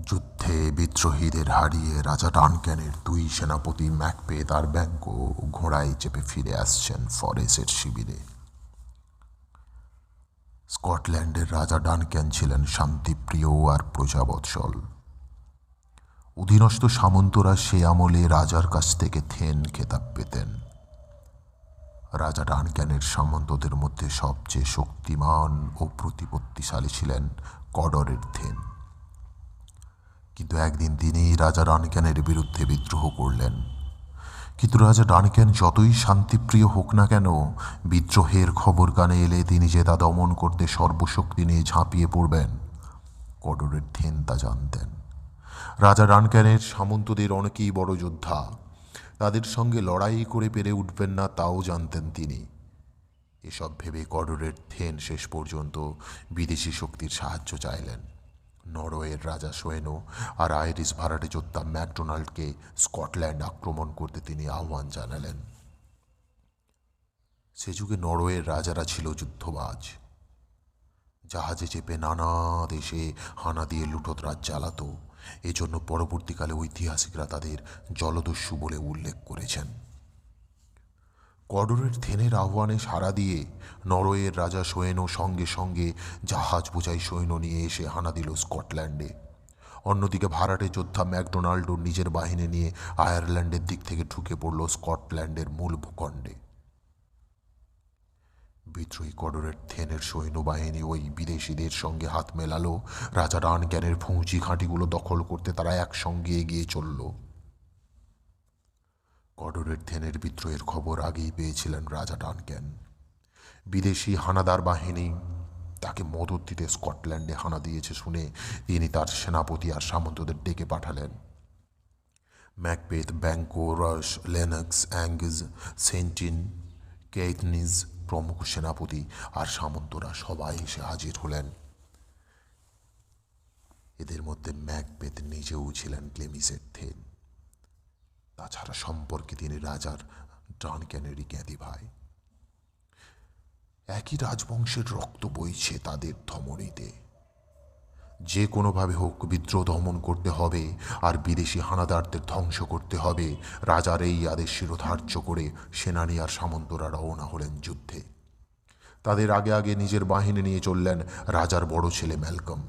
যুদ্ধে বিদ্রোহীদের হারিয়ে রাজা ডানক্যানের দুই সেনাপতি ম্যাকবেথ আর ব্যাঙ্কো ঘোড়ায় চেপে ফিরে আসছেন ফরেসের শিবিরে। স্কটল্যান্ডের রাজা ডানক্যান ছিলেন শান্তিপ্রিয় আর প্রজাবৎসল। অধীনস্থ সামন্তরা সে আমলে রাজার কাছ থেকে থেন খেতাব পেতেন। রাজা ডানক্যানের সামন্তদের মধ্যে সবচেয়ে শক্তিমান ও প্রতিপত্তিশালী ছিলেন কডরের থেন। কিন্তু একদিন তিনি রাজা ডানক্যানের বিরুদ্ধে বিদ্রোহ করলেন। কিন্তু রাজা ডানক্যান যতই শান্তিপ্রিয় হোক না কেন, বিদ্রোহের খবর কানে এলে তিনি যে তা দমন করতে সর্বশক্তি নিয়ে ঝাঁপিয়ে পড়বেন, কডরের থেন তা জানতেন। রাজা ডানক্যানের সামন্তদের অনেকেই বড় যোদ্ধা, তাদের সঙ্গে লড়াই করে পেরে উঠবেন না তাও জানতেন তিনি। এসব ভেবে কডরের থেন শেষ পর্যন্ত বিদেশি শক্তির সাহায্য চাইলেন। নরওয়ের রাজা সোয়েনো আর আইরিশ ভাড়াটে যোদ্ধা ম্যাকডোনাল্ডকে স্কটল্যান্ড আক্রমণ করতে তিনি আহ্বান জানালেন। সে যুগে নরওয়ের রাজারা ছিল যুদ্ধবাজ। জাহাজে চেপে নানা দেশে হানা দিয়ে লুঠতরাজ চালাতো। এজন্য পরবর্তীকালে ঐতিহাসিকরা তাদের জলদস্যু বলে উল্লেখ করেছেন। কডরের থেনের আহ্বানে সাড়া দিয়ে নরওয়ের রাজা সোয়েনো সঙ্গে সঙ্গে জাহাজ বোঝাই সৈন্য নিয়ে এসে হানা দিল স্কটল্যান্ডে। অন্যদিকে ভাড়াটে যোদ্ধা ম্যাকডোনাল্ডও নিজের বাহিনী নিয়ে আয়ারল্যান্ডের দিক থেকে ঢুকে পড়ল স্কটল্যান্ডের মূল ভূখণ্ডে। বিদ্রোহী কডরের থেনের সৈন্যবাহিনী ওই বিদেশিদের সঙ্গে হাত মেলালো। রাজা ডানক্যানের ফৌজি ঘাঁটিগুলো দখল করতে তারা একসঙ্গে এগিয়ে চলল। কডরের থেনের বিদ্রোহের খবর আগেই পেয়েছিলেন রাজা ডানক্যান। বিদেশি হানাদার বাহিনী তাকে মদত দিতে স্কটল্যান্ডে হানা দিয়েছে শুনে তিনি তার সেনাপতি আর সামন্তদের ডেকে পাঠালেন। ম্যাকবেথ, ব্যাঙ্কো, রস, লেনক্স, অ্যাঙ্গজ, সেন্টিন, কেইথনিজ প্রমুখ সেনাপতি আর সামন্তরা সবাই এসে হাজির হলেন। এদের মধ্যে ম্যাকবেথ নিজেও ছিলেন ক্লেমিসের থেন। তাছাড়া সম্পর্কে তিনি রাজার ডানক্যানেরই জ্ঞাতি ভাই। একই রাজবংশের রক্ত বইছে তাদের ধমনীতে। যে কোনোভাবে হোক বিদ্রোহ দমন করতে হবে আর বিদেশি হানাদারদের ধ্বংস করতে হবে। রাজার এই আদেশ শিরোধার্য করে সেনানী আর সামন্তরা রওনা হলেন যুদ্ধে। তাদের আগে আগে নিজের বাহিনী নিয়ে চললেন রাজার বড় ছেলে ম্যালকম।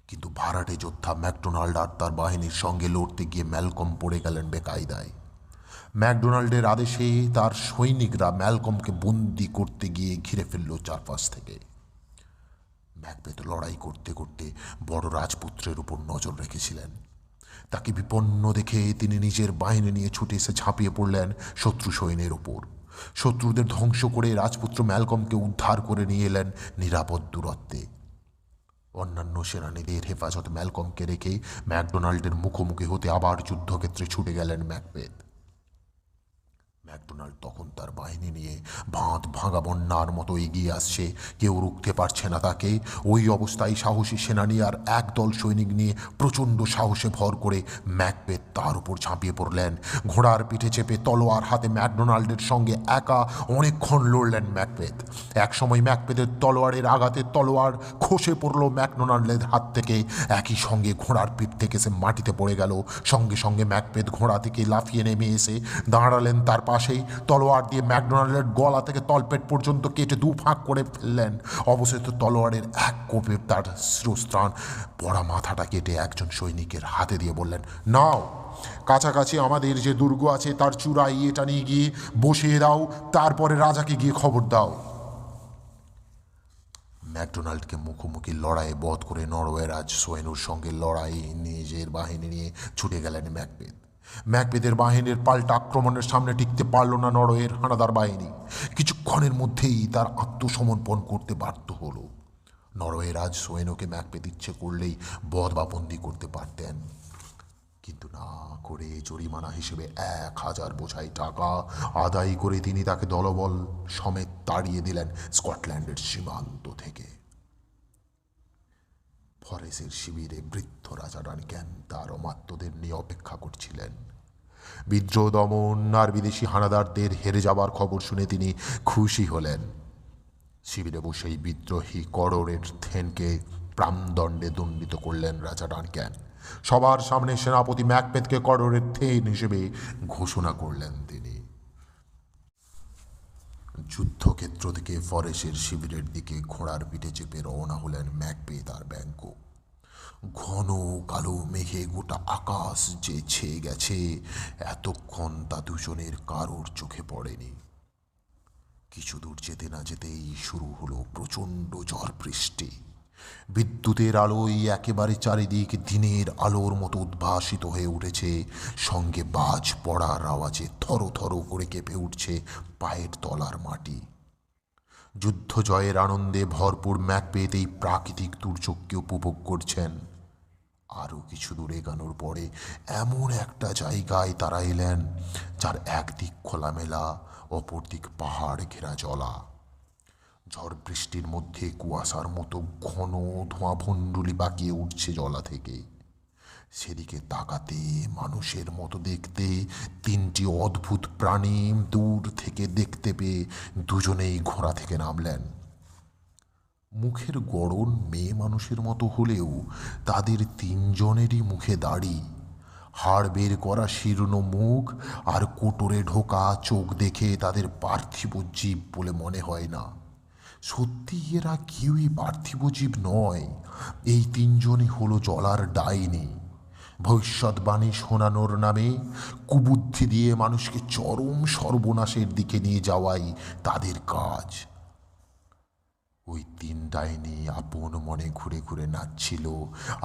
কিন্তু ভাড়াটে যোদ্ধা ম্যাকডোনাল্ড আর তার বাহিনীর সঙ্গে লড়তে গিয়ে ম্যালকম পড়ে গেলেন বেকায়দায়। ম্যাকডোনাল্ডের আদেশে তার সৈনিকরা ম্যালকমকে বন্দি করতে গিয়ে ঘিরে ফেলল চারপাশ থেকে। ম্যাকবেথ লড়াই করতে করতে বড় রাজপুত্রের উপর নজর রেখেছিলেন। তাকে বিপন্ন দেখে তিনি নিজের বাহিনী নিয়ে ছুটে এসে ঝাঁপিয়ে পড়লেন শত্রু সৈন্যের ওপর। শত্রুদের ধ্বংস করে রাজপুত্র ম্যালকমকে উদ্ধার করে নিয়ে এলেন নিরাপদ দূরত্বে। অন্যান্য সেনানীদের হেফাজতে ম্যালকমকে রেখে ম্যাকডোনাল্ডের মুখোমুখি হতে আবার যুদ্ধক্ষেত্রে ছুটে গেলেন ম্যাকবেথ। ম্যাকডোনাল্ড তখন তার বাহিনী নিয়ে বাঁধ ভাঙা বন্যার মতো এগিয়ে আসছে, কেউ রুখতে পারছে না তাকে। ওই অবস্থায় সাহসী সেনানী আর একদল সৈনিক নিয়ে প্রচণ্ড সাহসে ভর করে ম্যাকবেথ তার উপর ঝাঁপিয়ে পড়লেন। ঘোড়ার পিঠে চেপে তলোয়ার হাতে ম্যাকডোনাল্ডের সঙ্গে একা অনেকক্ষণ লড়লেন ম্যাকবেথ। একসময় ম্যাকবেথের তলোয়ারের আঘাতে তলোয়ার খসে পড়ল ম্যাকডোনাল্ডের হাত থেকে। একই সঙ্গে ঘোড়ার পিঠ থেকে সে মাটিতে পড়ে গেল। সঙ্গে সঙ্গে ম্যাকবেথ ঘোড়া থেকে লাফিয়ে নেমে এসে দাঁড়ালেন তার পাশেই। তলোয়ার দিয়ে ম্যাকডোনাল্ডের গলা থেকে তলপেট পর্যন্ত কেটে দু ফাঁক করে ফেললেন। অবশেষে তলোয়ারের এক কোপে তার শিরস্ত্রাণ পড়া মাথাটা কেটে একজন সৈনিকের হাতে দিয়ে বললেন, নাও, কাছাকাছি আমাদের যে দুর্গ আছে তার চূড়ায় এটা নিয়ে গিয়ে বসিয়ে দাও, তারপরে রাজাকে গিয়ে খবর দাও। ম্যাকডোনাল্ডকে মুখোমুখি লড়াইয়ে বধ করে নরওয়ের রাজ সোয়েনুর সঙ্গে লড়াই নিজের বাহিনী নিয়ে ছুটে গেলেন ম্যাকবেথ। ম্যাকবেথের বাহিনীর পাল্টা আক্রমণের সামনে টিকতে পারল না নরওয়ের হানাদার বাহিনী। কিছুক্ষণের মধ্যেই তার আত্মসমর্পণ করতে বাধ্য হলো। নরওয়ের রাজ সোয়েনুকে ম্যাকবেথ ইচ্ছে করলেই বধ বা বন্দি করতে পারতেন, কিন্তু না করে জরিমানা হিসেবে 1000 বোঝাই টাকা আদায় করে তিনি তাকে দলবল সমেত তাড়িয়ে দিলেন স্কটল্যান্ডের সীমান্ত থেকে। ফরেসের শিবিরে বৃদ্ধ রাজা ডানক্যান তার অমাত্যদের নিয়ে অপেক্ষা করছিলেন। বিদ্রোহ দমন আর বিদেশি হানাদারদের হেরে যাবার খবর শুনে তিনি খুশি হলেন। শিবিরে বসেই বিদ্রোহী কডরের থেনকে প্রাণদণ্ডে দণ্ডিত করলেন রাজা ডানক্যান। সবার সামনে সেনাপতি ম্যাকবেথকে কঠোরের থেন হিসেবে ঘোষণা করলেন তিনি। যুদ্ধক্ষেত্র থেকে ফরেসের শিবিরের দিকে ঘোড়ার পিঠে চেপে রওনা হলেন ম্যাকবেথ আর ব্যাঙ্কো। ঘন কালো মেঘে গোটা আকাশ যে ছেয়ে গেছে, এতক্ষণ তা দুজনের কারোর চোখে পড়েনি। কিছু দূর যেতে না যেতেই শুরু হলো প্রচণ্ড ঝড় বৃষ্টি। বিদ্যুতের আলোয় একেবারে চারিদিক দিনের আলোর মতো উদ্ভাসিত হয়ে উঠেছে, সঙ্গে বাজ পড়ার আওয়াজে থর থর করে কেঁপে উঠছে পায়ের তলার মাটি। যুদ্ধ জয়ের আনন্দে ভরপুর ম্যাকবেথ এই প্রাকৃতিক দুর্যোগকে উপভোগ করছেন। আরও কিছু দূর এগানোর পরে এমন একটা জায়গায় তারা এলেন যার একদিক খোলামেলা, অপরদিক পাহাড় ঘেরা জলা। ঝড় বৃষ্টির মধ্যে কুয়াশার মতো ঘন ধোঁয়া ভণ্ডুলি বাকিয়ে উঠছে জলা থেকে। সেদিকে তাকাতে মানুষের মতো দেখতে তিনটি অদ্ভুত প্রাণী দূর থেকে দেখতে পেয়ে দুজনেই ঘোড়া থেকে নামলেন। মুখের গড়ন মেয়ে মানুষের মতো হলেও তাদের তিনজনেরই মুখে দাড়ি, হাড় বের করা শীর্ণ মুখ আর কোটরে ঢোকা চোখ দেখে তাদের পার্থিব জীব বলে মনে হয় না। সত্যি এরা কেউই পার্থিব জীব নয়। এই তিনজনই হলো জলার ডাইনি। ভবিষ্যৎবাণী শোনানোর নামে কুবুদ্ধি দিয়ে মানুষকে চরম সর্বনাশের দিকে নিয়ে যাওয়াই তাদের কাজ। ওই তিন ডাইনি আপন মনে ঘুরে ঘুরে নাচছিল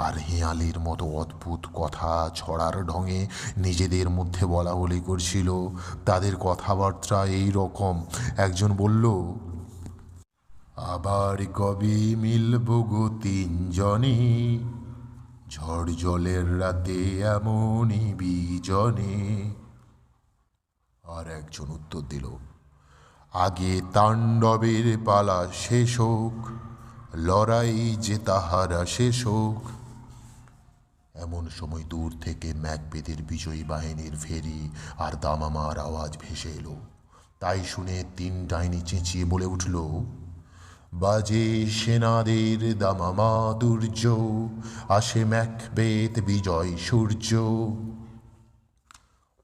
আর হেঁয়ালির মতো অদ্ভুত কথা ছড়ার ঢঙে নিজেদের মধ্যে বলা বলি করছিল। তাদের কথাবার্তা এই রকম। একজন বলল, আবার কবে মিলব গো তিনজনে, ঝড় জলের রাতে এমনই বিজনে। আর একজন উত্তর দিল, আগে তাণ্ডবের পালা শেষ হোক, লড়াই যে তাহারা শেষ হোক। এমন সময় দূর থেকে ম্যাকবেথের বিজয়ী বাহিনীর ফেরি আর দামামার আওয়াজ ভেসে এলো। তাই শুনে তিন ডাইনি চেঁচিয়ে বলে উঠল, বাজে সেনাদের দামামা দুর্য, আসে ম্যাকবেথ বিজয় সূর্য।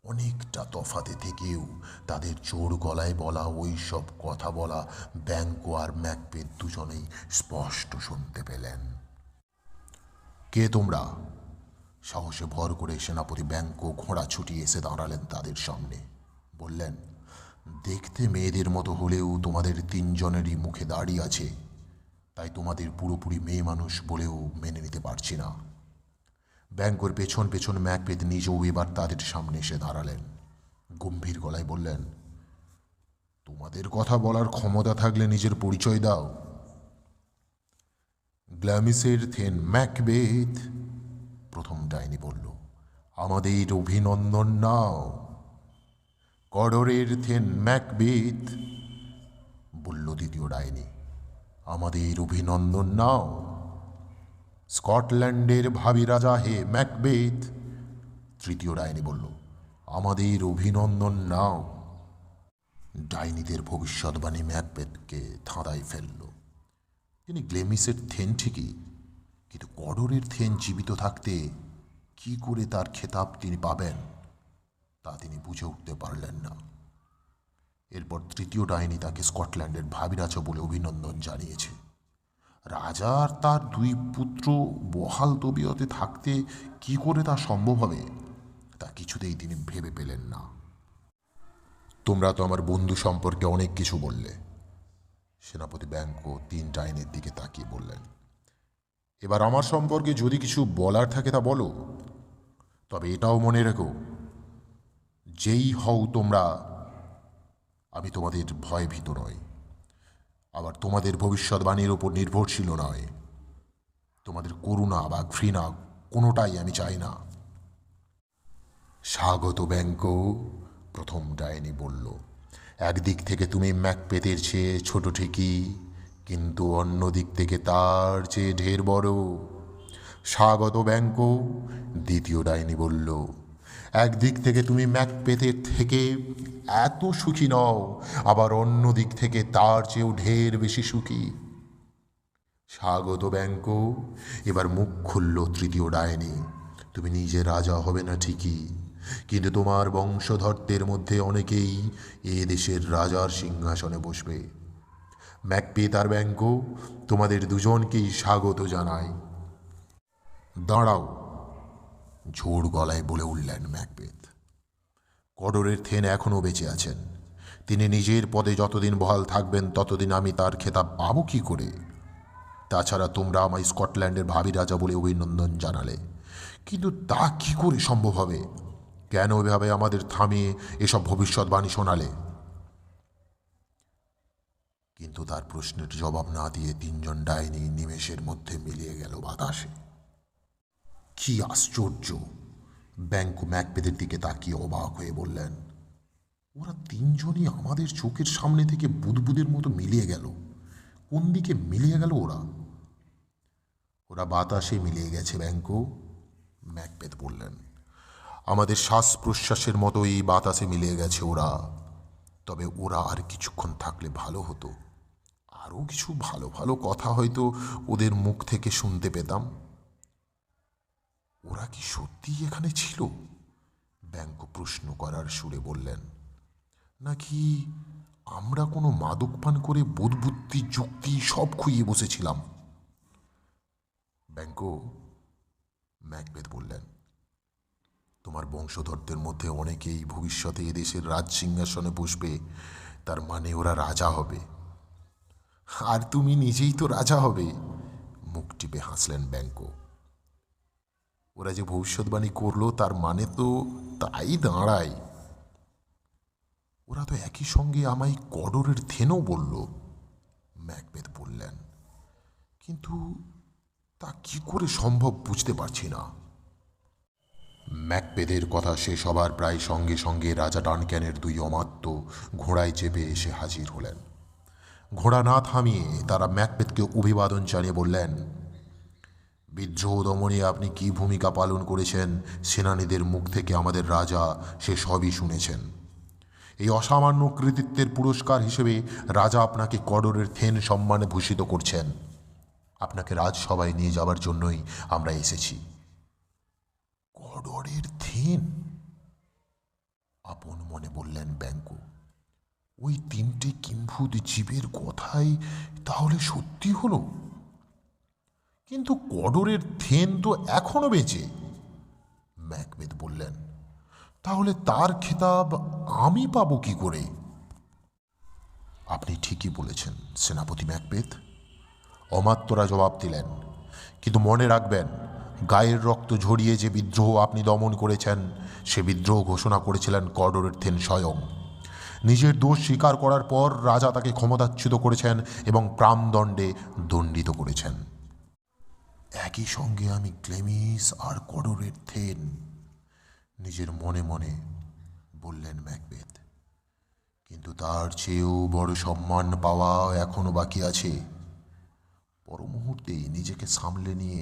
অনেকটা তফাতে থেকেও তাদের জোর গলায় বলা ওই সব কথা বলা ব্যাঙ্কো আর ম্যাকবেথ দুজনেই স্পষ্ট শুনতে পেলেন। কে তোমরা? সাহসে ভর করে সেনাপতি ব্যাঙ্কো ঘোড়া ছুটিয়ে এসে দাঁড়ালেন তাদের সামনে। বললেন, দেখতে মেয়েদের মতো হলেও তোমাদের তিনজনেরই মুখে দাড়ি আছে, তাই তোমাদের পুরোপুরি মেয়ে মানুষ বলেও মেনে নিতে পারছি না। ব্যাঙ্কোর পেছন পেছন ম্যাকবেথ নিজেও এবার তাদের সামনে এসে দাঁড়ালেন। গম্ভীর গলায় বললেন, তোমাদের কথা বলার ক্ষমতা থাকলে নিজের পরিচয় দাও। গ্ল্যামিসের থেন ম্যাকবেথ, প্রথম ডাইনি বলল। আমাদের অভিনন্দন নাও। কডরের থেন ম্যাকবেথ, বলল দ্বিতীয় ডাইনি। আমাদের অভিনন্দন নাও। স্কটল্যান্ডের ভাবি রাজা হে ম্যাকবেথ, তৃতীয় ডাইনি বলল। আমাদের অভিনন্দন নাও। ডাইনিদের ভবিষ্যৎবাণী ম্যাকবেথকে ধাঁধায় ফেলল। তিনি গ্লেমিসের থেন ঠিকই, কিন্তু কডরের থেন জীবিত থাকতে কি করে তার খেতাব তিনি পাবেন তা তিনি বুঝে উঠতে পারলেন না। এরপর তৃতীয় ডাইনি তাকে স্কটল্যান্ডের ভাবি রাজা বলে অভিনন্দন জানিয়েছে। রাজা আর তার দুই পুত্র বহাল তবিয়তে থাকতে কি করে তা সম্ভব হবে তা কিছুতেই তিনি ভেবে পেলেন না। তোমরা তো আমার বন্ধু সম্পর্কে অনেক কিছু বললে, সেনাপতি ব্যাঙ্কো তিন ডাইনির দিকে তাকিয়ে বললেন। এবার আমার সম্পর্কে যদি কিছু বলার থাকে তা বলো, তবে এটাও মনে রেখো, যেই হও তোমরা, আমি তোমাদের ভয় ভীত নয়, আবার তোমাদের ভবিষ্যৎবাণীর ওপর নির্ভরশীল নয়। তোমাদের করুণা বা ঘৃণা কোনোটাই আমি চাই না। স্বাগত ব্যাঙ্কো, প্রথম ডাইনি বলল। একদিক থেকে তুমি ম্যাকবেথের চেয়ে ছোট ঠিকই, কিন্তু অন্য দিক থেকে তার চেয়ে ঢের বড়। স্বাগত ব্যাঙ্কো, দ্বিতীয় ডাইনি বলল। একদিক থেকে তুমি ম্যাকবেথের থেকে এত সুখী নও, আবার অন্য দিক থেকে তার চেয়েও ঢের বেশি সুখী। স্বাগত ব্যাংকো। এবার মুখ খুলল তৃতীয় ডাইনি। তুমি নিজে রাজা হবে না ঠিকই, কিন্তু তোমার বংশধরদের মধ্যে অনেকেই এ দেশের রাজার সিংহাসনে বসবে। ম্যাকবেথ আর ব্যাংকো, তোমাদের দুজনকেই স্বাগত জানাই। দাঁড়াও, ঝোড় গলায় বলে উঠলেন ম্যাকবেথ। কডরের থেন এখনও বেঁচে আছেন। তিনি নিজের পদে যতদিন বহাল থাকবেন ততদিন আমি তার খেতাব পাবো কি করে? তাছাড়া তোমরা আমায় স্কটল্যান্ডের ভাবি রাজা বলে অভিনন্দন জানালে, কিন্তু তা কি করে সম্ভব হবে? কেন এভাবে আমাদের থামিয়ে এসব ভবিষ্যৎবাণী শোনালে? কিন্তু তার প্রশ্নের জবাব না দিয়ে তিনজন ডাইনি নিমেষের মধ্যে মিলিয়ে গেল বাতাসে। কি আশ্চর্য! ব্যাংকো ম্যাকবেথের দিকে তাকিয়ে অবাক হয়ে বললেন, ওরা তিনজনই আমাদের চোখের সামনে থেকে বুদবুদের মতো মিলিয়ে গেল। কোন দিকে মিলিয়ে গেল ওরা? ওরা বাতাসে মিলিয়ে গেছে ব্যাংকো, ম্যাকবেথ বললেন। আমাদের শ্বাস প্রশ্বাসের মতোই বাতাসে মিলিয়ে গেছে ওরা। তবে ওরা আর কিছুক্ষণ থাকলে ভালো হতো। আরও কিছু ভালো ভালো কথা হয়তো ওদের মুখ থেকে শুনতে পেতাম। ওরা কি সত্যিই এখানে ছিল? ব্যাংকো প্রশ্ন করার সুরে বললেন, নাকি আমরা কোনো মাদক পান করে বুদ্বুদ্ধি যুক্তি সব খুইয়ে বসেছিলাম? ব্যাংকো, ম্যাকবেথ বললেন, তোমার বংশধরদের মধ্যে অনেকেই ভবিষ্যতে এদেশের রাজ সিংহাসনে বসবে। তার মানে ওরা রাজা হবে। আর তুমি নিজেই তো রাজা হবে। মুখ টিপে হাসলেন ব্যাংকো। ওরা যে ভবিষ্যৎবাণী করলো তার মানে তো তাই দাঁড়ায়। ওরা তো একই সঙ্গে আমায় কডরের থেনও বলল, ম্যাকবেথ বললেন। কিন্তু তা কি করে সম্ভব বুঝতে পারছি না। ম্যাকবেথের কথা শেষ হবার প্রায় সঙ্গে সঙ্গে রাজা ডানক্যানের দুই অমাত্য ঘোড়ায় চেপে এসে হাজির হলেন। ঘোড়া না থামিয়ে তারা ম্যাকবেথকে অভিবাদন জানিয়ে বললেন, বিদ্রোহ দমনে আপনি কি ভূমিকা পালন করেছেন সেনানীদের মুখ থেকে আমাদের রাজা সে সবই শুনেছেন। এই অসামান্য কৃতিত্বের পুরস্কার হিসেবে রাজা আপনাকে কডরের থেন সম্মানে ভূষিত করছেন। আপনাকে রাজসভায় নিয়ে যাবার জন্যই আমরা এসেছি। কডরের থেন? আপন মনে বললেন ব্যাংকো। ওই তিনটে কিম্ভূত জীবের কথাই তাহলে সত্যি হলো। কিন্তু কডরের থেন তো এখনো বেঁচে, ম্যাকবেথ বললেন। তাহলে তার খেতাব আমি পাবো কি করে? আপনি ঠিকই বলেছেন সেনাপতি ম্যাকবেথ, অমাত্যরা জবাব দিলেন। কিন্তু মনে রাখবেন, গায়ের রক্ত ঝরিয়ে যে বিদ্রোহ আপনি দমন করেছেন সে বিদ্রোহ ঘোষণা করেছিলেন কডরের থেন স্বয়ং। নিজের দোষ স্বীকার করার পর রাজা তাকে ক্ষমতাচ্যুত করেছেন এবং প্রাণদণ্ডে দণ্ডিত করেছেন। একই সঙ্গে আমি গ্লেমিস আর কডরের থেন, নিজের মনে মনে বললেন ম্যাকবেথ। কিন্তু তার চেয়েও বড় সম্মান পাওয়া এখনো বাকি আছে। পর মুহূর্তেই নিজেকে সামলে নিয়ে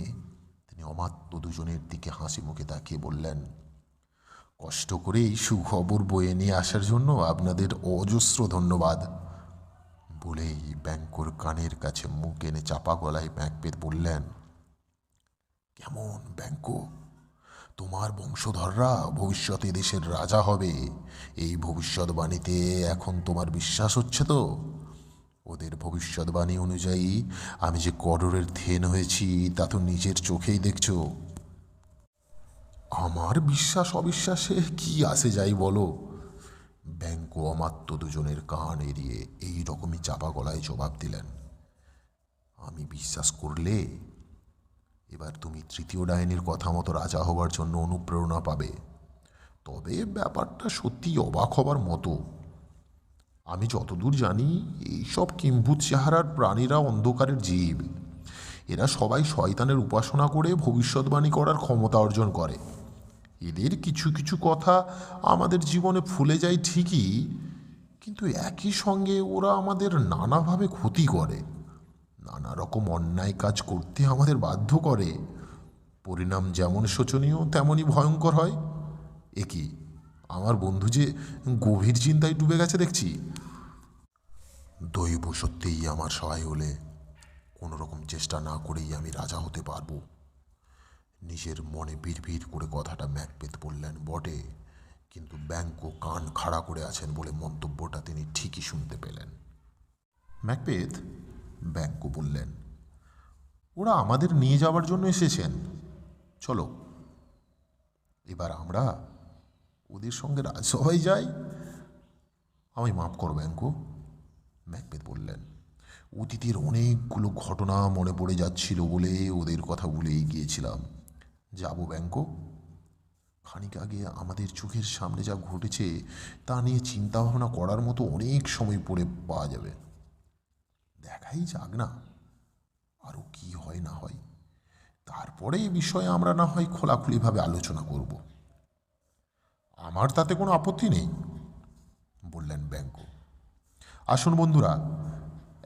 তিনি অমাত্য দুজনের দিকে হাসি মুখে তাকিয়ে বললেন, কষ্ট করে এই সুখবর বয়ে নিয়ে আসার জন্য আপনাদের অজস্র ধন্যবাদ। বলেই ব্যাংকোর কানের কাছে মুখ এনে চাপা গলায় ম্যাকবেথ বললেন, কেমন ব্যাংকো, তোমার বংশধররা ভবিষ্যতে দেশের রাজা হবে এই ভবিষ্যৎবাণীতে এখন তোমার বিশ্বাস হচ্ছে তো? ওদের ভবিষ্যৎবাণী অনুযায়ী আমি যে কডরের থেন হয়েছি তা তো নিজের চোখেই দেখছো। আমার বিশ্বাস অবিশ্বাসে কি আসে যাই বলো? ব্যাংকো অমাত্য দুজনের কান এড়িয়ে এই রকমই চাপা গলায় জবাব দিলেন, আমি বিশ্বাস করলে এবার তুমি তৃতীয় ডাইনির কথা মতো রাজা হবার জন্য অনুপ্রেরণা পাবে। তবে ব্যাপারটা সত্যি অবাক হবার মতো। আমি যতদূর জানি এইসব কিম্ভূত চেহারার প্রাণীরা অন্ধকারের জীব। এরা সবাই শয়তানের উপাসনা করে ভবিষ্যৎবাণী করার ক্ষমতা অর্জন করে। এদের কিছু কিছু কথা আমাদের জীবনে ফুলে যায় ঠিকই, কিন্তু একই সঙ্গে ওরা আমাদের নানাভাবে ক্ষতি করে, নানা রকম অন্যায় কাজ করতে আমাদের বাধ্য করে। পরিণাম যেমন শোচনীয় তেমনই ভয়ঙ্কর হয়। এ কি, আমার বন্ধু যে গভীর চিন্তায় ডুবে গেছে দেখছি। দৈব সত্যিই আমার সহায় হলে কোনো রকম চেষ্টা না করেই আমি রাজা হতে পারবো। নিজের মনে বিড়বিড় করে কথাটা ম্যাকবেথ বললেন বটে, কিন্তু ব্যাংকো কান খাড়া করে আছেন বলে মন্তব্যটা তিনি ঠিকই শুনতে পেলেন। ম্যাকবেথ, ব্যাংকো বললেন, ওরা আমাদের নিয়ে যাওয়ার জন্য এসেছেন, চলো এবার আমরা ওদের সঙ্গে রাজসভায় যাই। আমায় মাফ করো ব্যাংকো, ম্যাকবেথ বললেন। অতীতের অনেকগুলো ঘটনা মনে পড়ে যাচ্ছিল বলে ওদের কথা ভুলেই গিয়েছিলাম। যাবো ব্যাংকো। খানিক আগে আমাদের চোখের সামনে যা ঘটেছে তা নিয়ে চিন্তা ভাবনা করার মতো অনেক সময় পড়ে পাওয়া যাবে। দেখাই যাক না আরও কি হয় না হয়, তারপরে এই বিষয়ে আমরা না হয় খোলাখুলিভাবে আলোচনা করব। আমার তাতে কোনো আপত্তি নেই, বললেন ব্যাংকো। আসুন বন্ধুরা,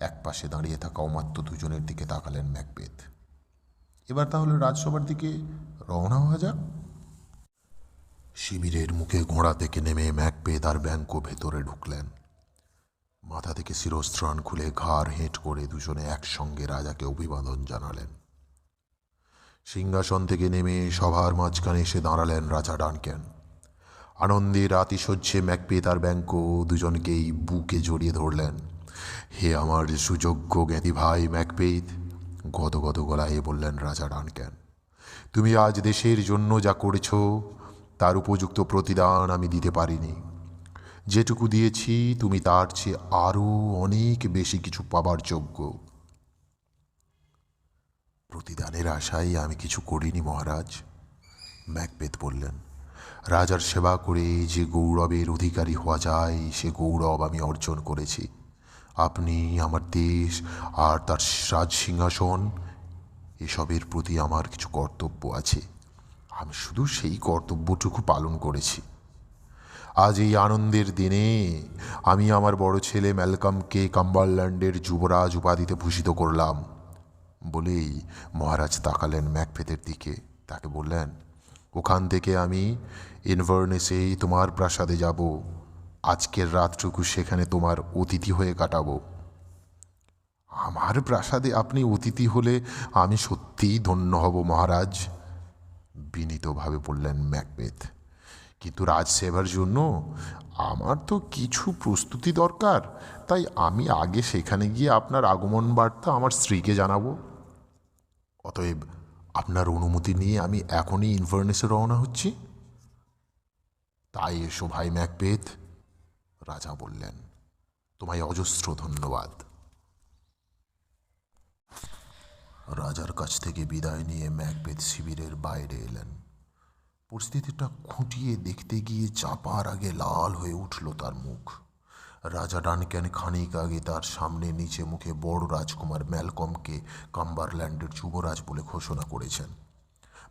একপাশে দাঁড়িয়ে থাকা অমাত্য দুজনের দিকে তাকালেন ম্যাকবেথ। এবার তাহলে রাজসভার দিকে রওনা হওয়া যাক। শিবিরের মুখে ঘোড়া থেকে নেমে ম্যাকবেথ আর ব্যাংকো ভেতরে ঢুকলেন। মাথা থেকে শিরস্ত্রাণ খুলে ঘাড় হেঁট করে দুজনে একসঙ্গে রাজাকে অভিবাদন জানালেন। সিংহাসন থেকে নেমে সভার মাঝখানে এসে দাঁড়ালেন রাজা ডানক্যান। আনন্দের আতিশয্যে ম্যাকবেথ আর ব্যাংকো দুজনকেই বুকে জড়িয়ে ধরলেন। হে আমার সুযোগ্য জ্ঞাতি ভাই ম্যাকবেথ, গদগদ গলায় বললেন রাজা ডানক্যান, তুমি আজ দেশের জন্য যা করেছ তার উপযুক্ত প্রতিদান আমি দিতে পারিনি। যেটুকু দিয়েছি তুমি তার চেয়ে আরও অনেক বেশি কিছু পাবার যোগ্য। প্রতিদানের আশায় আমি কিছু করিনি মহারাজ, ম্যাকবেথ বললেন। রাজার সেবা করে যে গৌরবের অধিকারী হওয়া যায় সে গৌরব আমি অর্জন করেছি। আপনি, আমার দেশ আর তার রাজ সিংহাসন, এসবের প্রতি আমার কিছু কর্তব্য আছে। আমি শুধু সেই কর্তব্যটুকু পালন করেছি। আজ এই আনন্দের দিনে আমি আমার বড় ছেলে ম্যালকমকে কাম্বারল্যান্ডের যুবরাজ উপাধিতে ভূষিত করলাম। বলেই মহারাজ তাকালেন ম্যাকবেথের দিকে, তাকে বললেন, ওখান থেকে আমি ইনভারনেসেই তোমার প্রাসাদে যাব। আজকের রাতটুকু সেখানে তোমার অতিথি হয়ে কাটাবো। আমার প্রাসাদে আপনি অতিথি হলে আমি সত্যিই ধন্য হব মহারাজ, বিনীতভাবে বললেন ম্যাকবেথ। কিন্তু রাজসেবার জন্য আমার তো কিছু প্রস্তুতি দরকার, তাই আমি আগে সেখানে গিয়ে আপনার আগমন বার্তা আমার স্ত্রীকে জানাবো। অতএব আপনার অনুমতি নিয়ে আমি এখনই ইনভারনেসে রওনা হচ্ছি। তাই এসো ভাই ম্যাকবেথ, রাজা বললেন। তোমায় অজস্র ধন্যবাদ। রাজার কাছ থেকে বিদায় নিয়ে ম্যাকবেথ শিবিরের বাইরে এলেন। পরিস্থিতিটা খুঁটিয়ে দেখতে গিয়ে চাপার আগে লাল হয়ে উঠল তার মুখ। রাজা ডানক্যান খানিক আগে তার সামনে নিচে মুখে বড় রাজকুমার ম্যালকমকে কাম্বারল্যান্ডের যুবরাজ বলে ঘোষণা করেছেন।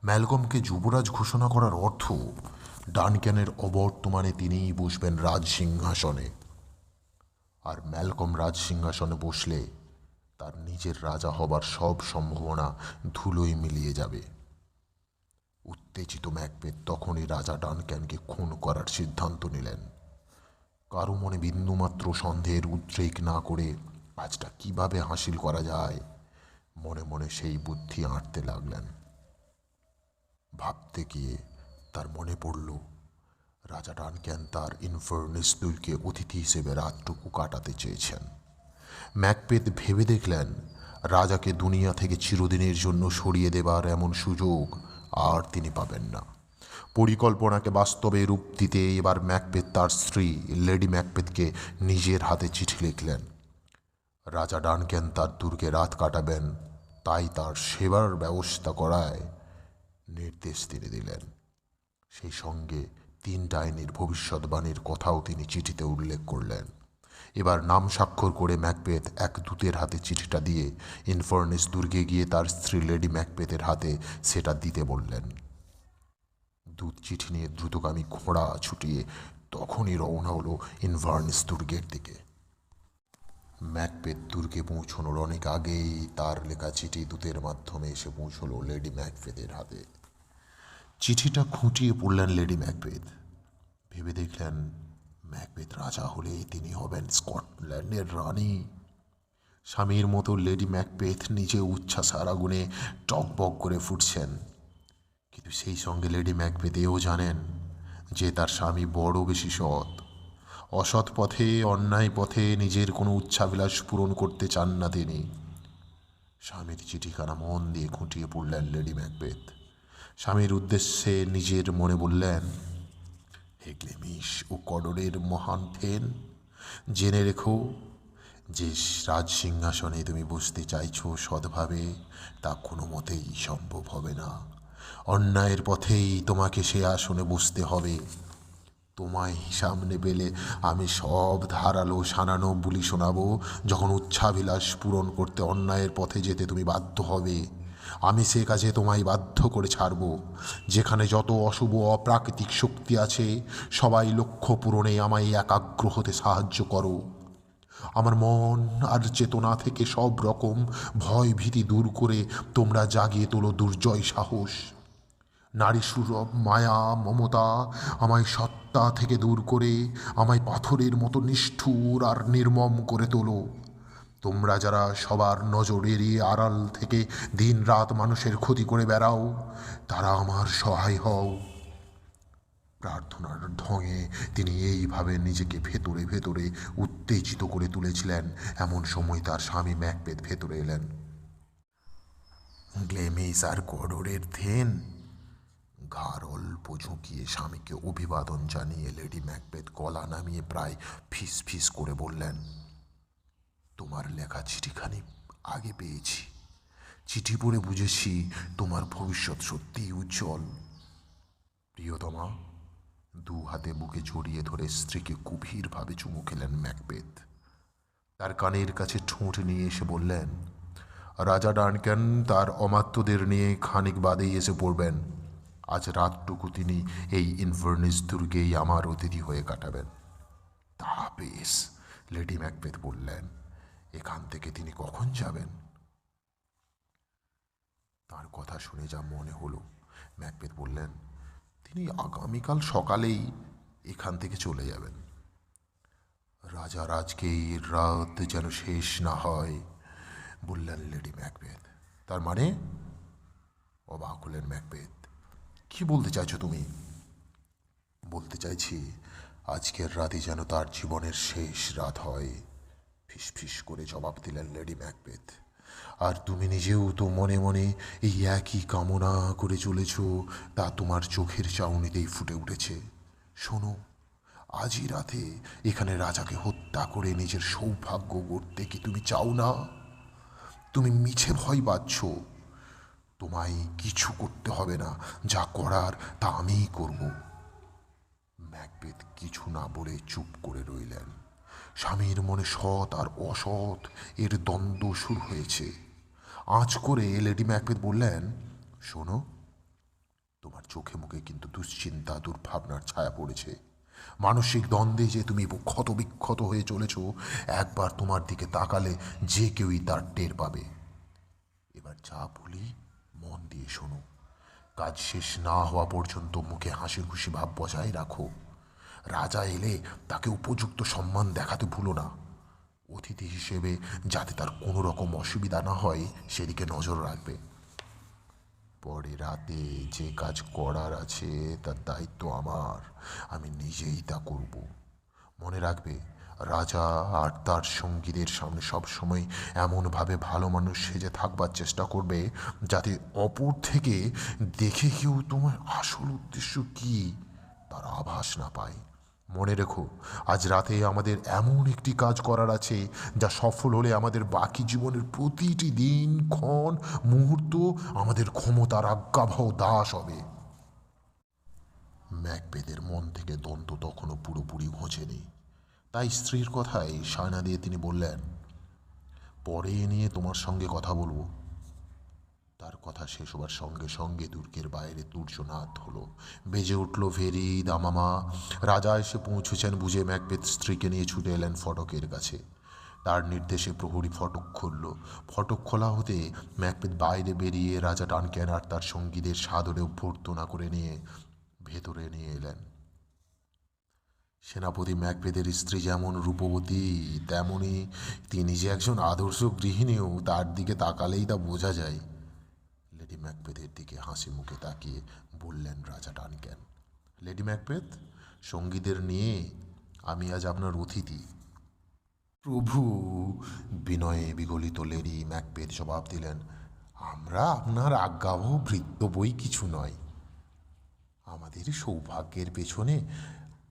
ম্যালকমকে যুবরাজ ঘোষণা করার অর্থ ডানক্যানের অবর্তমানে তিনিই বসবেন রাজ সিংহাসনে। আর ম্যালকম রাজ সিংহাসনে বসলে তার নিজের রাজা হবার সব সম্ভাবনা ধুলোয় মিলিয়ে যাবে। উত্তেজিত ম্যাকবেথ তখনই রাজা ডানক্যানকে খুন করার সিদ্ধান্ত নিলেন। কারো মনে বিন্দুমাত্র সন্দেহের উদ্রেক না করে কাজটা কিভাবে হাসিল করা যায় মনে মনে সেই বুদ্ধি আঁটতে লাগলেন। ভাবতে গিয়ে তার মনে পড়ল রাজা ডানক্যান তার ইনভারনেস দুর্গে অতিথি হিসেবে রাতটুকু কাটাতে চেয়েছেন। ম্যাকবেথ ভেবে দেখলেন রাজাকে দুনিয়া থেকে চিরদিনের জন্য সরিয়ে দেবার এমন সুযোগ আর তিনি পাবেন না। পরিকল্পনাকে বাস্তবে রূপ দিতে এবার ম্যাকবেথ তার স্ত্রী লেডি ম্যাকবেথকে নিজের হাতে চিঠি লিখলেন। রাজা ডানক্যান তার দুর্গে রাত কাটাবেন, তাই তার সেবার ব্যবস্থা করায় নির্দেশ তিনি দিলেন। সেই সঙ্গে 3 ডাইনির ভবিষ্যৎবাণীর কথাও তিনি চিঠিতে উল্লেখ করলেন। এবার নাম স্বাক্ষর করে ম্যাকবেথ এক দূতের হাতে চিঠিটা দিয়ে ইনভারনেস দুর্গে গিয়ে তার স্ত্রী লেডি ম্যাকবেথের হাতে সেটা দিতে বললেন। দূত চিঠি নিয়ে দ্রুতগামী ঘোড়া ছুটিয়ে তখনই রওনা হলো ইনভারনেস দুর্গের দিকে। ম্যাকবেথ দুর্গে পৌঁছানোর অনেক আগেই তার লেখা চিঠি দূতের মাধ্যমে এসে পৌঁছলো লেডি ম্যাকবেথের হাতে। চিঠিটা খুঁটিয়ে পড়লেন লেডি ম্যাকবেথ। ভেবে দেখলেন ম্যাকবেথ রাজা হলে তিনি হবেন স্কটল্যান্ডের রানী। স্বামীর মতো লেডি ম্যাকবেথ নিজে উচ্ছ্বাসার আগুনে টকবক করে ফুটছেন, কিন্তু সেই সঙ্গে লেডি ম্যাকবেথ এও জানেন যে তার স্বামী বড় বেশি সৎ। অসৎ পথে, অন্যায় পথে নিজের কোনো উচ্চাভিলাষ পূরণ করতে চান না তিনি। স্বামীর চিঠিখানা মন দিয়ে খুঁটিয়ে পড়লেন লেডি ম্যাকবেথ। স্বামীর উদ্দেশ্যে নিজের মনে বললেন, হে গ্লেমিশ ও কডরের মহান থেন, জেনে রেখো যে রাজ সিংহাসনে তুমি বসতে চাইছো সৎভাবে, তা কোনো মতেই সম্ভব হবে না। অন্যায়ের পথেই তোমাকে সে আসনে বসতে হবে। তোমায় সামনে পেলে আমি সব ধারালো সানানো বুলি শোনাবো। যখন উচ্চাভিলাষ পূরণ করতে অন্যায়ের পথে যেতে তুমি বাধ্য হবে, আমি সে কাজে তোমায় বাধ্য করে ছাড়ব। যেখানে যত অশুভ অপ্রাকৃতিক শক্তি আছে, সবাই লক্ষ্য পূরণে আমায় একাগ্র হতে সাহায্য করো। আমার মন আর চেতনা থেকে সব রকম ভয় ভীতি দূর করে তোমরা জাগিয়ে তোলো দুর্জয় সাহস। নারী সুরভ মায়া মমতা আমায় সত্তা থেকে দূর করে আমায় পাথরের মতো নিষ্ঠুর আর নির্মম করে তোলো। তোমরা যারা সবার নজর এড়িয়ে আড়াল থেকে দিন রাত মানুষের ক্ষতি করে বেড়াও, তারা আমার সহায় হও। প্রার্থনার ঢঙে তিনি এইভাবে নিজেকে ভেতরে ভেতরে উত্তেজিত করে তুলেছিলেন। এমন সময় তার স্বামী ম্যাকবেথ ভেতরে এলেন। গ্লেমিস আর কডরের থেন, ঘাড় অল্প ঝুঁকিয়ে স্বামীকে অভিবাদন জানিয়ে লেডি ম্যাকবেথ গলা নামিয়ে প্রায় ফিস ফিস করে বললেন, তোমার লেখা চিঠিখানি আগে পেয়েছি। চিঠি পড়ে বুঝেছি তোমার ভবিষ্যৎ সত্যিই উজ্জ্বল। প্রিয়তমা, দু হাতে বুকে জড়িয়ে ধরে স্ত্রীকে গভীরভাবে চুমু খেলেন ম্যাকবেথ। তার কানের কাছে ঠোঁট নিয়ে এসে বললেন, রাজা ডানক্যান তার অমাত্যদের নিয়ে খানিক বাদেই এসে পড়বেন। আজ রাতটুকু তিনি এই ইনভার্নিস দুর্গেই আমার অতিথি হয়ে কাটাবেন। তা বেশ, লেডি ম্যাকবেথ বললেন, এখান থেকে তিনি কখন যাবেন? তার কথা শুনে যা মনে হলো, ম্যাকবেথ বললেন, তিনি আগামীকাল সকালেই এখান থেকে চলে যাবেন। রাজা রাজকেই রাত যেন শেষ না হয়, বললেন লেডি ম্যাকবেথ। তার মানে? অবাক হলেন ম্যাকবেথ। কি বলতে চাইছো তুমি? বলতে চাইছি, আজকের রাতে যেন তার জীবনের শেষ রাত হয়, ফিস ফিস করে জবাব দিলেন লেডি ম্যাকবেথ। আর তুমি নিজেও তো মনে মনে এই একই কামনা করে চলেছ, তা তোমার চোখের চাউনিতেই ফুটে উঠেছে। শোনো, আজই রাতে এখানে রাজাকে হত্যা করে নিজের সৌভাগ্য গড়তে কি তুমি চাও না? তুমি মিছে ভয় পাচ্ছ। তোমায় কিছু করতে হবে না, যা করার তা আমিই করব। ম্যাকবেথ কিছু না বলে চুপ করে রইলেন। স্বামীর মনে সৎ আর অসৎ এর দ্বন্দ্ব শুরু হয়েছে। আঁচ করে লেডি ম্যাকবেথ বললেন, শোনো, তোমার চোখে মুখে কিন্তু দুশ্চিন্তা দুর্ভাবনার ছায়া পড়েছে। মানসিক দ্বন্দ্বে যে তুমি ক্ষত বিক্ষত হয়ে চলেছ, একবার তোমার দিকে তাকালে যে কেউই তার টের পাবে। এবার যা বলি মন দিয়ে শোনো। কাজ শেষ না হওয়া পর্যন্ত মুখে হাসি খুশি ভাব বজায় রাখো। রাজা এলে তাকে উপযুক্ত সম্মান দেখাতে ভুলো না। অতিথি হিসেবে যাতে তার কোনো রকম অসুবিধা না হয় সেদিকে নজর রাখবে। পরে রাতে যে কাজ করার আছে তার দায়িত্ব আমার, আমি নিজেই তা করব। মনে রাখবে, রাজা আর তার সঙ্গীদের সামনে সবসময় এমনভাবে ভালো মানুষ সেজে থাকবার চেষ্টা করবে যাতে অপর থেকে দেখে কেউ তোমার আসল উদ্দেশ্য কি তার আভাস না পায়। মনে রেখো, আজ রাতে আমাদের এমন একটি কাজ করার আছে যা সফল হলে আমাদের বাকি জীবনের প্রতিটি দিন ক্ষণ মুহূর্ত আমাদের ক্ষমতার আজ্ঞাবহ দাস হবে। ম্যাকবেথের মন থেকে দ্বন্দ্ব তখনও পুরোপুরি ঘোচেনি। তাই স্ত্রীর কথায় সায়না দিয়ে তিনি বললেন, পরে এ নিয়ে তোমার সঙ্গে কথা বলবো। তার কথা শেষ হবার সঙ্গে সঙ্গে দুর্গের বাইরে তুর্যনাদ হলো। বেজে উঠল ভেরি দামামা। রাজা এসে পৌঁছেছেন বুঝে ম্যাকবেথ স্ত্রীকে নিয়ে ছুটে এলেন ফটকের কাছে। তার নির্দেশে প্রহরী ফটক খুলল। ফটক খোলা হতে ম্যাকবেথ বাইরে বেরিয়ে রাজা ডানক্যান আর তার সঙ্গীদের সাদরে অভ্যর্থনা করে নিয়ে ভেতরে নিয়ে এলেন। সেনাপতি ম্যাকবেথের স্ত্রী যেমন রূপবতী, তেমনি তিনি যে একজন আদর্শ গৃহিণীও তার দিকে তাকালেই তা বোঝা যায়। লেডি ম্যাকবেথের দিকে হাসি মুখে তাকিয়ে বললেন রাজা ডানক্যান, লেডি ম্যাকবেথ, সঙ্গীদের নিয়ে আমি আজ আপনার অতিথি। প্রভু, বিনয়ে বিগলিত লেডি ম্যাকবেথ জবাব দিলেন, আমরা আপনার আজ্ঞাবহ ভৃত্য বই কিছু নয়। আমাদের সৌভাগ্যের পেছনে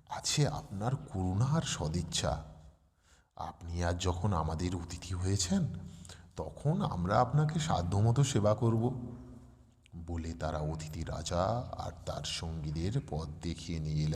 আছে আপনার করুণা আর সদিচ্ছা। আপনি আজ যখন আমাদের অতিথি হয়েছেন, তখন আমরা আপনাকে সাধ্যমতো সেবা করব। বলে তারা অতিথি রাজা আর তার সঙ্গীদের পথ দেখিয়ে নিয়ে